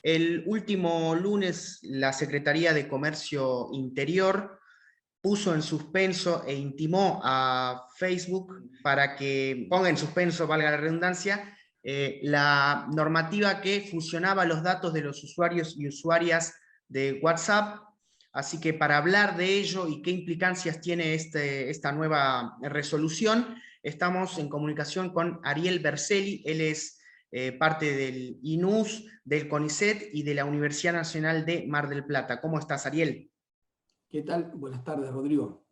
El último lunes, la Secretaría de Comercio Interior puso en suspenso e intimó a Facebook para que ponga en suspenso, valga la redundancia, la normativa que fusionaba los datos de los usuarios y usuarias de WhatsApp. Así que para hablar de ello y qué implicancias tiene esta nueva resolución, estamos en comunicación con Ariel Berzelli. Él es parte del INUS, del CONICET y de la Universidad Nacional de Mar del Plata. ¿Cómo estás, Ariel? ¿Qué tal? Buenas tardes, Rodrigo.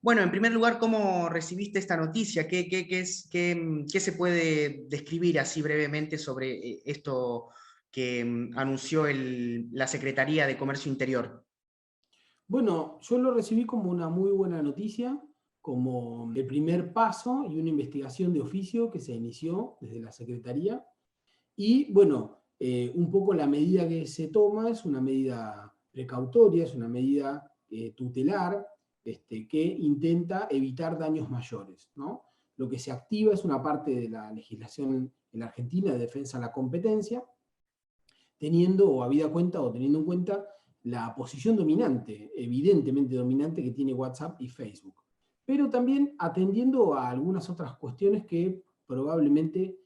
Bueno, en primer lugar, ¿cómo recibiste esta noticia? ¿Qué se puede describir así brevemente sobre esto que anunció la Secretaría de Comercio Interior? Bueno, yo lo recibí como una muy buena noticia, como el primer paso y una investigación de oficio que se inició desde la Secretaría. Y bueno, un poco la medida que se toma es una medida precautoria, es una medida tutelar, que intenta evitar daños mayores, ¿no? Lo que se activa es una parte de la legislación en la Argentina de defensa de la competencia, teniendo o habida cuenta o teniendo en cuenta la posición dominante, evidentemente dominante, que tiene WhatsApp y Facebook. Pero también atendiendo a algunas otras cuestiones que probablemente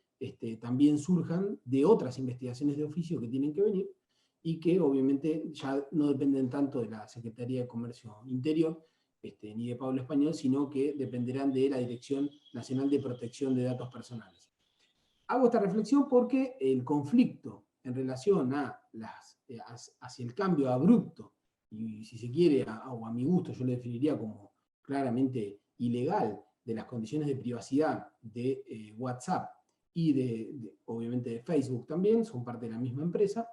también surjan de otras investigaciones de oficio que tienen que venir y que obviamente ya no dependen tanto de la Secretaría de Comercio Interior ni de Pablo Español, sino que dependerán de la Dirección Nacional de Protección de Datos Personales. Hago esta reflexión porque el conflicto en relación hacia el cambio abrupto, y si se quiere, o a mi gusto, yo lo definiría como claramente ilegal, de las condiciones de privacidad de WhatsApp y obviamente de Facebook también, son parte de la misma empresa,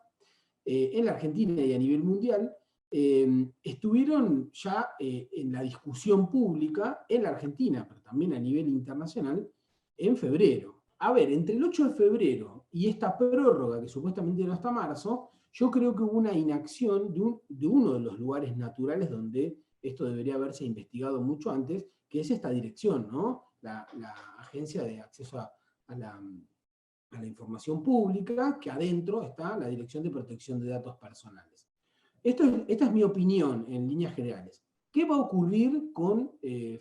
en la Argentina y a nivel mundial, estuvieron ya en la discusión pública en la Argentina, pero también a nivel internacional, en febrero. A ver, entre el 8 de febrero y esta prórroga que supuestamente no hasta marzo, yo creo que hubo una inacción de uno de los lugares naturales donde esto debería haberse investigado mucho antes, que es esta dirección, ¿no? La Agencia de Acceso a la Información Pública, que adentro está la Dirección de Protección de Datos Personales. Esta es mi opinión en líneas generales. ¿Qué va a ocurrir con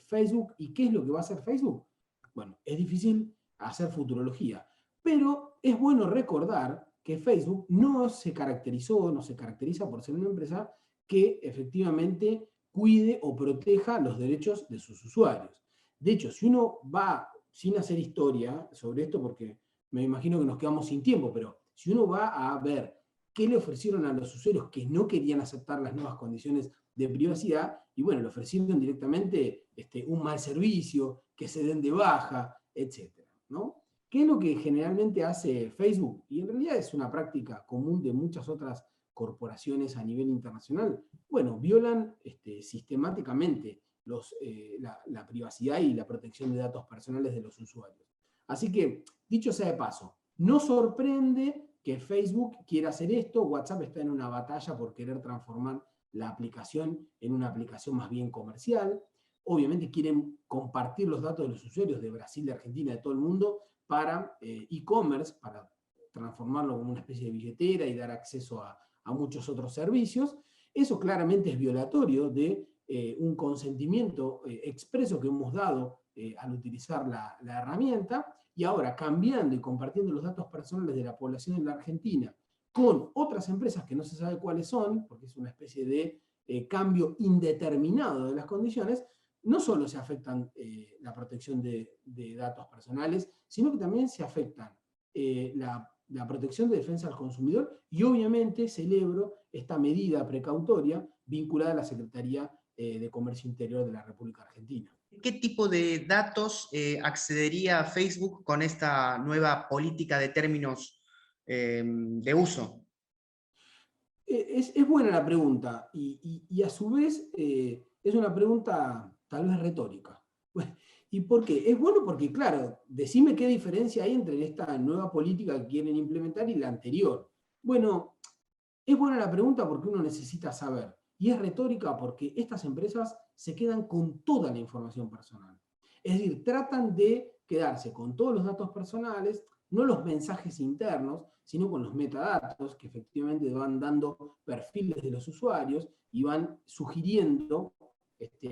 Facebook y qué es lo que va a hacer Facebook? Bueno, es difícil hacer futurología, pero es bueno recordar que Facebook no se caracteriza por ser una empresa que efectivamente cuide o proteja los derechos de sus usuarios. De hecho, si uno va, sin hacer historia sobre esto, porque me imagino que nos quedamos sin tiempo, pero si uno va a ver qué le ofrecieron a los usuarios que no querían aceptar las nuevas condiciones de privacidad, y bueno, le ofrecieron directamente un mal servicio, que se den de baja, etc., ¿no? ¿Qué es lo que generalmente hace Facebook? Y en realidad es una práctica común de muchas otras corporaciones a nivel internacional. Bueno, violan sistemáticamente la privacidad y la protección de datos personales de los usuarios. Así que, dicho sea de paso, no sorprende que Facebook quiera hacer esto. WhatsApp está en una batalla por querer transformar la aplicación en una aplicación más bien comercial. Obviamente quieren compartir los datos de los usuarios de Brasil, de Argentina, de todo el mundo para e-commerce, para transformarlo como una especie de billetera y dar acceso a muchos otros servicios. Eso claramente es violatorio de un consentimiento expreso que hemos dado al utilizar la herramienta, y ahora cambiando y compartiendo los datos personales de la población en la Argentina con otras empresas que no se sabe cuáles son, porque es una especie de cambio indeterminado de las condiciones, no solo se afectan la protección de datos personales, sino que también se afectan la protección de defensa al consumidor, y obviamente celebro esta medida precautoria vinculada a la Secretaría de Comercio Interior de la República Argentina. ¿Qué tipo de datos accedería a Facebook con esta nueva política de términos de uso? Es buena la pregunta y a su vez es una pregunta tal vez retórica. ¿Y por qué? Es bueno porque, claro, decime qué diferencia hay entre esta nueva política que quieren implementar y la anterior. Bueno, es buena la pregunta porque uno necesita saber. Y es retórica porque estas empresas se quedan con toda la información personal. Es decir, tratan de quedarse con todos los datos personales, no los mensajes internos, sino con los metadatos, que efectivamente van dando perfiles de los usuarios y van sugiriendo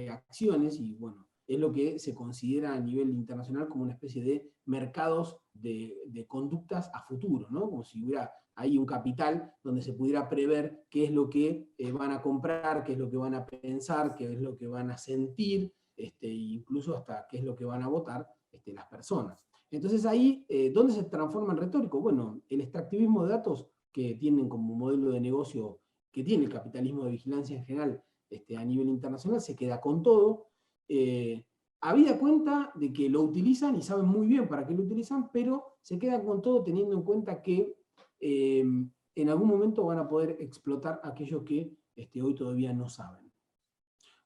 acciones, y bueno, es lo que se considera a nivel internacional como una especie de mercados de conductas a futuro, ¿no? Como si hubiera ahí un capital donde se pudiera prever qué es lo que van a comprar, qué es lo que van a pensar, qué es lo que van a sentir, incluso hasta qué es lo que van a votar las personas. Entonces ahí, ¿dónde se transforma en retórico? Bueno, el extractivismo de datos que tienen como modelo de negocio, que tiene el capitalismo de vigilancia en general a nivel internacional, se queda con todo, habida cuenta de que lo utilizan y saben muy bien para qué lo utilizan, pero se quedan con todo teniendo en cuenta que en algún momento van a poder explotar aquello que hoy todavía no saben.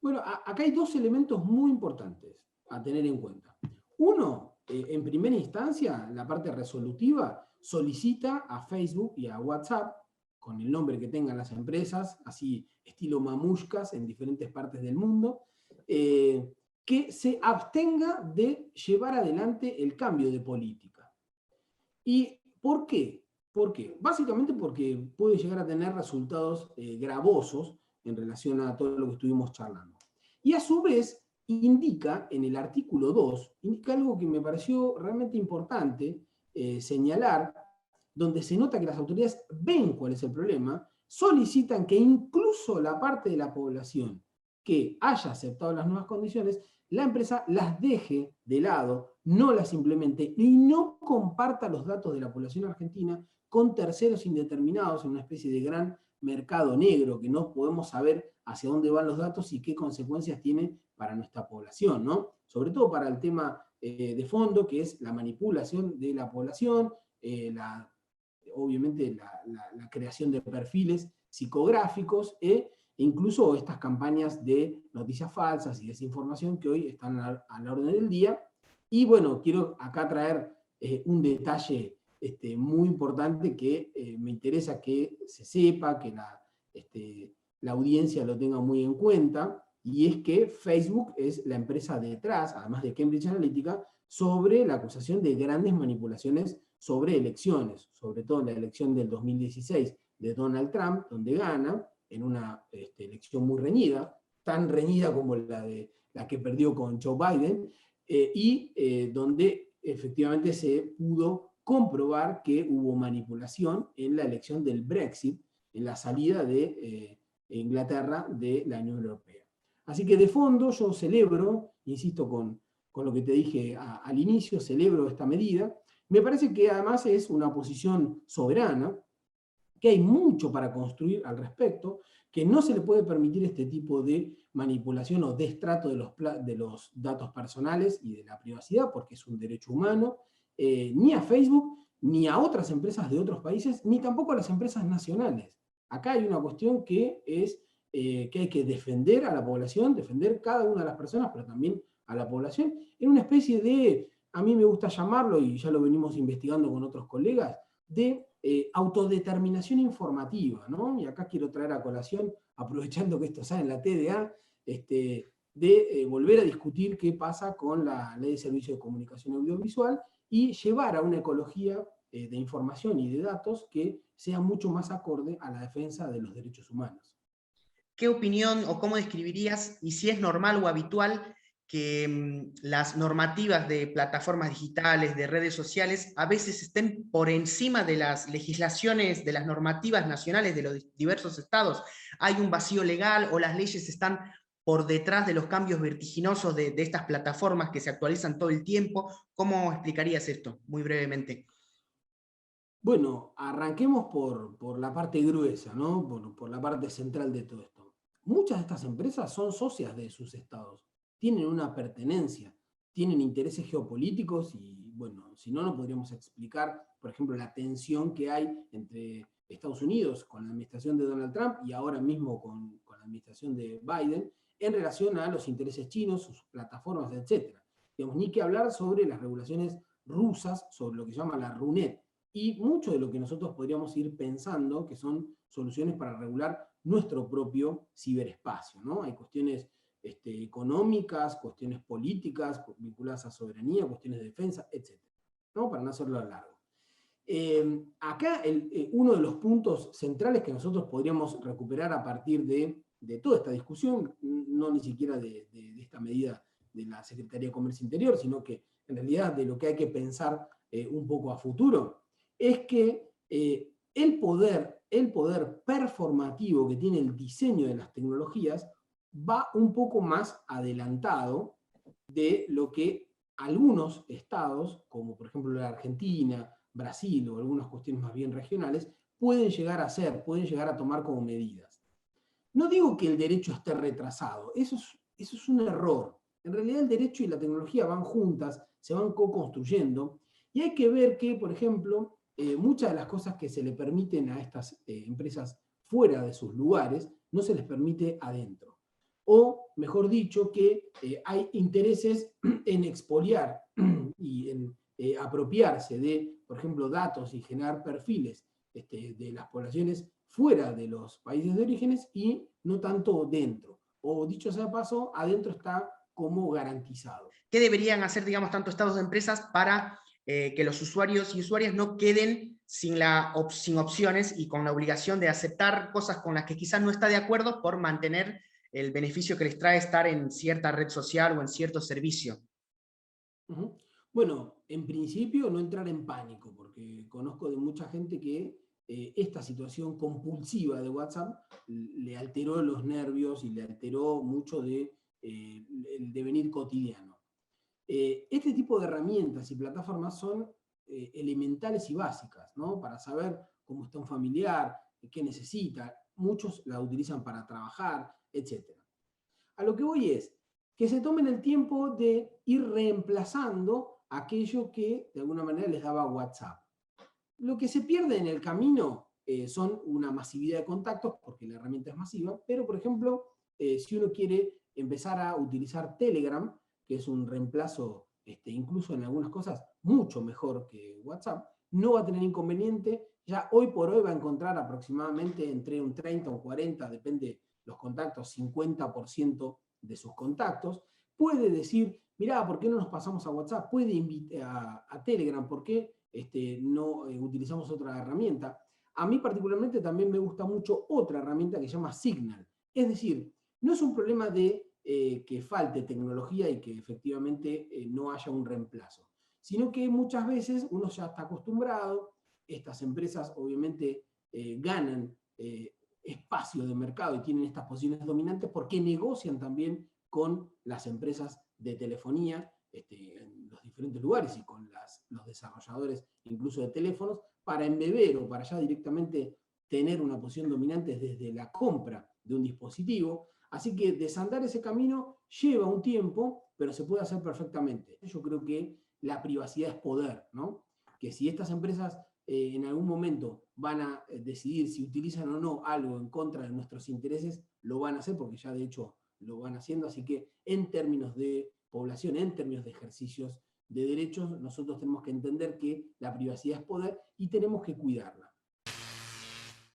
Bueno, acá hay dos elementos muy importantes a tener en cuenta. Uno, en primera instancia, la parte resolutiva solicita a Facebook y a WhatsApp, con el nombre que tengan las empresas, así estilo mamushkas en diferentes partes del mundo, que se abstenga de llevar adelante el cambio de política. ¿Y por qué? ¿Por qué? Básicamente porque puede llegar a tener resultados gravosos en relación a todo lo que estuvimos charlando. Y a su vez indica, en el artículo 2, indica algo que me pareció realmente importante señalar, donde se nota que las autoridades ven cuál es el problema, solicitan que incluso la parte de la población que haya aceptado las nuevas condiciones, la empresa las deje de lado, no las implemente y no comparta los datos de la población argentina con terceros indeterminados en una especie de gran mercado negro que no podemos saber hacia dónde van los datos y qué consecuencias tiene para nuestra población, ¿no? Sobre todo para el tema de fondo, que es la manipulación de la población, obviamente la creación de perfiles psicográficos e incluso estas campañas de noticias falsas y desinformación que hoy están a la orden del día. Y bueno, quiero acá traer un detalle muy importante que me interesa que se sepa, que la audiencia lo tenga muy en cuenta, y es que Facebook es la empresa detrás, además de Cambridge Analytica, sobre la acusación de grandes manipulaciones sobre elecciones, sobre todo en la elección del 2016 de Donald Trump, donde gana, en una elección muy reñida, tan reñida como la que perdió con Joe Biden, donde efectivamente se pudo comprobar que hubo manipulación en la elección del Brexit, en la salida de Inglaterra de la Unión Europea. Así que de fondo yo celebro, insisto con lo que te dije al inicio, celebro esta medida. Me parece que además es una posición soberana, que hay mucho para construir al respecto, que no se le puede permitir este tipo de manipulación o destrato de los datos personales y de la privacidad, porque es un derecho humano, ni a Facebook, ni a otras empresas de otros países, ni tampoco a las empresas nacionales. Acá hay una cuestión que es que hay que defender a la población, defender cada una de las personas, pero también a la población, en una especie de, a mí me gusta llamarlo, y ya lo venimos investigando con otros colegas, de autodeterminación informativa, ¿no? Y acá quiero traer a colación, aprovechando que esto sale en la TDA, de volver a discutir qué pasa con la Ley de Servicio de Comunicación Audiovisual y llevar a una ecología de información y de datos que sea mucho más acorde a la defensa de los derechos humanos. ¿Qué opinión o cómo describirías, y si es normal o habitual, que las normativas de plataformas digitales, de redes sociales, a veces estén por encima de las legislaciones, de las normativas nacionales de los diversos estados? ¿Hay un vacío legal o las leyes están por detrás de los cambios vertiginosos de estas plataformas que se actualizan todo el tiempo? ¿Cómo explicarías esto, muy brevemente? Bueno, arranquemos por la parte gruesa, ¿no? Por la parte central de todo esto. Muchas de estas empresas son socias de sus estados, tienen una pertenencia, tienen intereses geopolíticos y, bueno, si no, no podríamos explicar, por ejemplo, la tensión que hay entre Estados Unidos con la administración de Donald Trump y ahora mismo con la administración de Biden en relación a los intereses chinos, sus plataformas, etc. Digamos, ni que hablar sobre las regulaciones rusas, sobre lo que se llama la RUNET, y mucho de lo que nosotros podríamos ir pensando que son soluciones para regular nuestro propio ciberespacio, ¿no? Hay cuestiones económicas, cuestiones políticas vinculadas a soberanía, cuestiones de defensa, etc., ¿no? Para no hacerlo largo. Acá uno de los puntos centrales que nosotros podríamos recuperar a partir de toda esta discusión, no ni siquiera de esta medida de la Secretaría de Comercio Interior, sino que en realidad de lo que hay que pensar un poco a futuro, es que el poder performativo que tiene el diseño de las tecnologías va un poco más adelantado de lo que algunos estados, como por ejemplo la Argentina, Brasil o algunas cuestiones más bien regionales, pueden llegar a hacer, pueden llegar a tomar como medidas. No digo que el derecho esté retrasado, eso es un error. En realidad el derecho y la tecnología van juntas, se van co-construyendo, y hay que ver que, por ejemplo, muchas de las cosas que se le permiten a estas empresas fuera de sus lugares, no se les permite adentro. O, mejor dicho, que hay intereses en expoliar y en apropiarse de, por ejemplo, datos y generar perfiles de las poblaciones fuera de los países de orígenes y no tanto dentro. O dicho sea paso, adentro está como garantizado. ¿Qué deberían hacer, digamos, tanto estados de empresas para que los usuarios y usuarias no queden sin opciones y con la obligación de aceptar cosas con las que quizás no está de acuerdo por mantener el beneficio que les trae estar en cierta red social o en cierto servicio? Uh-huh. Bueno, en principio no entrar en pánico, porque conozco de mucha gente que esta situación compulsiva de WhatsApp le alteró los nervios y le alteró mucho el devenir cotidiano. Este tipo de herramientas y plataformas son elementales y básicas, ¿no? Para saber cómo está un familiar, qué necesita. Muchos la utilizan para trabajar, etc. A lo que voy es que se tomen el tiempo de ir reemplazando aquello que de alguna manera les daba WhatsApp. Lo que se pierde en el camino son una masividad de contactos, porque la herramienta es masiva, pero por ejemplo, si uno quiere empezar a utilizar Telegram, que es un reemplazo, incluso en algunas cosas, mucho mejor que WhatsApp, no va a tener inconveniente. Ya hoy por hoy va a encontrar aproximadamente entre un 30 o 40, depende los contactos, 50% de sus contactos. Puede decir, mirá, ¿por qué no nos pasamos a WhatsApp? Puede invitar a Telegram, ¿por qué no utilizamos otra herramienta? A mí particularmente también me gusta mucho otra herramienta que se llama Signal. Es decir, no es un problema de que falte tecnología y que efectivamente no haya un reemplazo, sino que muchas veces uno ya está acostumbrado, estas empresas obviamente ganan espacio de mercado y tienen estas posiciones dominantes porque negocian también con las empresas de telefonía en los diferentes lugares y con los desarrolladores incluso de teléfonos para embeber o para ya directamente tener una posición dominante desde la compra de un dispositivo. Así que desandar ese camino lleva un tiempo, pero se puede hacer perfectamente. Yo creo que la privacidad es poder, ¿no? Que si estas empresas en algún momento van a decidir si utilizan o no algo en contra de nuestros intereses, lo van a hacer porque ya de hecho lo van haciendo. Así que en términos de población, en términos de ejercicios de derechos, nosotros tenemos que entender que la privacidad es poder y tenemos que cuidarla.